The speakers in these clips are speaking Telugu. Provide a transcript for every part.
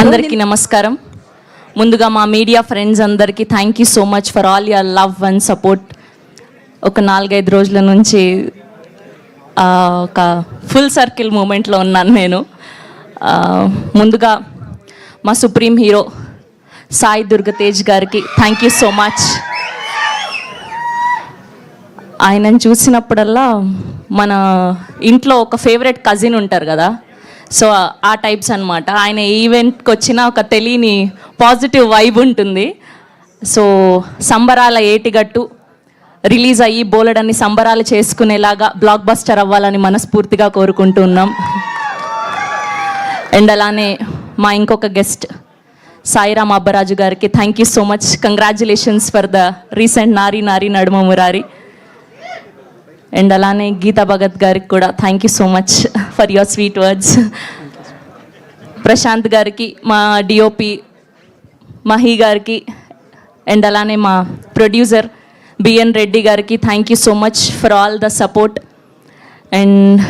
అందరికీ నమస్కారం. ముందుగా మా మీడియా ఫ్రెండ్స్ అందరికీ thank you so much for all your love and support. ఒక 4-5 రోజుల నుంచి ఒక ఫుల్ సర్కిల్ మూమెంట్లో ఉన్నాను నేను. ముందుగా మా సుప్రీం హీరో సాయి దుర్గతేజ్ గారికి థ్యాంక్ యూ సో మచ్. ఆయనను చూసినప్పుడల్లా మన ఇంట్లో ఒక ఫేవరెట్ కజిన్ ఉంటారు కదా, సో ఆ టైప్స్ అనమాట. ఆయన ఈవెంట్కి వచ్చిన ఒక తెలియని పాజిటివ్ వైబ్ ఉంటుంది. సో సంబరాల ఏటిగట్టు రిలీజ్ అయ్యి బోలెడన్ని సంబరాలు చేసుకునేలాగా బ్లాక్ బస్టర్ అవ్వాలని మనస్ఫూర్తిగా కోరుకుంటున్నాం. అండ్ అలానే మా ఇంకొక గెస్ట్ సాయిరామ్ అబ్బరాజు గారికి thank you so much. Congratulations for the recent నారీ నారీ నడుమ మురారి. అండ్ అలానే గీతా భగత్ గారికి కూడా thank you so much for your sweet words. Prashanth గారికి, మా డిఓపి మహి గారికి, అండ్ అలానే మా ప్రొడ్యూసర్ బిఎన్ రెడ్డి గారికి thank you so much for all the support. And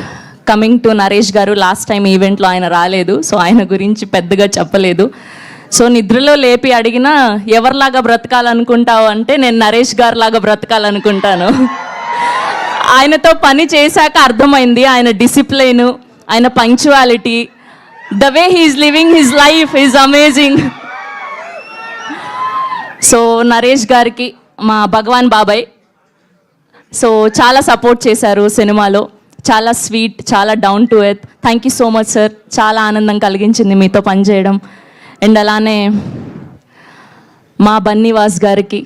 coming to Naresh గారు, లాస్ట్ టైం ఈవెంట్లో ఆయన రాలేదు, సో ఆయన గురించి పెద్దగా చెప్పలేదు. సో నిద్రలో లేపి అడిగినా ఎవరిలాగా బ్రతకాలనుకుంటావు అంటే నేను నరేష్ గారిలాగా బ్రతకాలనుకుంటాను. ఆయనతో పని చేశాక అర్థమైంది ఆయన డిసిప్లైన్, ఆయన punctuality, the way he's living his life is amazing. So Naresh గారికి మా భగవాన్ బాబాయ్ సో చాలా సపోర్ట్ చేశారు సినిమాలో. చాలా స్వీట్, చాలా down to earth. Thank you so much sir. చాలా ఆనందం కలిగించింది మీతో పనిచేయడం. అండ్ అలానే మా బన్నీవాస్ గారికి,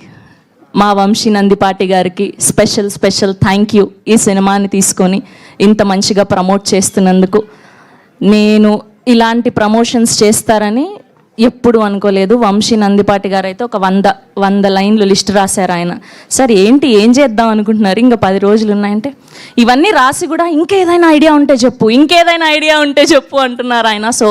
మా వంశీ నందిపాటి గారికి స్పెషల్ థ్యాంక్ యూ. ఈ సినిమాని తీసుకొని ఇంత మంచిగా ప్రమోట్ చేస్తున్నందుకు. నేను ఇలాంటి ప్రమోషన్స్ చేస్తారని ఎప్పుడు అనుకోలేదు. వంశీ నందిపాటి గారు అయితే ఒక 100 లైన్లు లిస్ట్ రాశారు ఆయన. సార్ ఏంటి, ఏం చేద్దాం అనుకుంటున్నారు, ఇంకా 10 రోజులు ఉన్నాయంటే ఇవన్నీ రాసి కూడా ఇంకేదైనా ఐడియా ఉంటే చెప్పు అంటున్నారు ఆయన. సో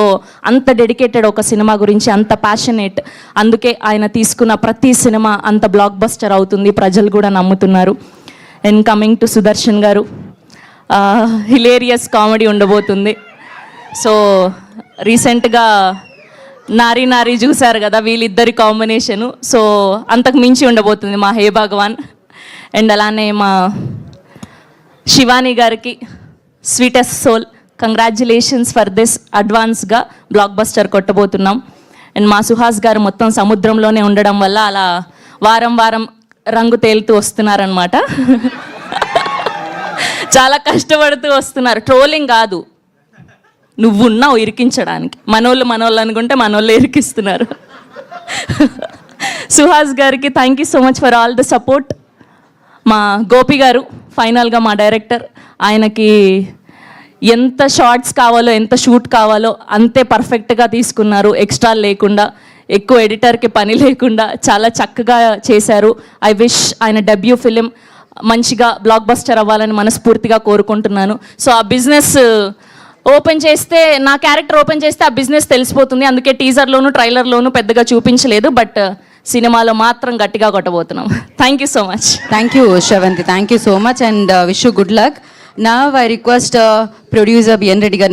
అంత డెడికేటెడ్ ఒక సినిమా గురించి, అంత ప్యాషనేట్. అందుకే ఆయన తీసుకున్న ప్రతి సినిమా అంత బ్లాక్ బస్టర్ అవుతుంది, ప్రజలు కూడా నమ్ముతున్నారు. అండ్ కమింగ్ టు సుదర్శన్ గారు, హిలేరియస్ కామెడీ ఉండబోతుంది. సో రీసెంట్గా నారీ నారీ చూశారు కదా, వీళ్ళిద్దరి కాంబినేషను. సో అంతకు మించి ఉండబోతుంది మా హే భగవాన్. అండ్ అలానే మా శివాని గారికి sweetest soul, congratulations for this. అడ్వాన్స్గా బ్లాక్ బస్టర్ కొట్టబోతున్నాం. అండ్ మా సుహాస్ గారు మొత్తం సముద్రంలోనే ఉండడం వల్ల అలా వారం రంగు తేలుతూ వస్తున్నారనమాట. చాలా కష్టపడుతూ వస్తున్నారు. ట్రోలింగ్ కాదు, నువ్వున్నావు ఇరికించడానికి. మనోళ్ళు అనుకుంటే మనోళ్ళు ఇరికిస్తున్నారు. సుహాస్ గారికి thank you so much for all the support. మా గోపి గారు ఫైనల్గా మా డైరెక్టర్, ఆయనకి ఎంత షార్ట్స్ కావాలో, ఎంత షూట్ కావాలో అంతే పర్ఫెక్ట్గా తీసుకున్నారు. ఎక్స్ట్రా లేకుండా, ఎక్కువ ఎడిటర్కి పని లేకుండా చాలా చక్కగా చేశారు. ఐ విష్ ఆయన డెబ్యూ ఫిలిం మంచిగా బ్లాక్ బస్టర్ అవ్వాలని మనస్ఫూర్తిగా కోరుకుంటున్నాను. సో ఆ బిజినెస్ ఓపెన్ చేస్తే, నా క్యారెక్టర్ ఓపెన్ చేస్తే ఆ బిజినెస్ తెలిసిపోతుంది. అందుకే టీజర్లోను ట్రైలర్లోను పెద్దగా చూపించలేదు, బట్ సినిమాలో మాత్రం గట్టిగా కొట్టబోతున్నాం. Thank you so much. Thank you Sravanthi, thank you so much and wish you good luck. Now I request producer B.N. Reddy గారు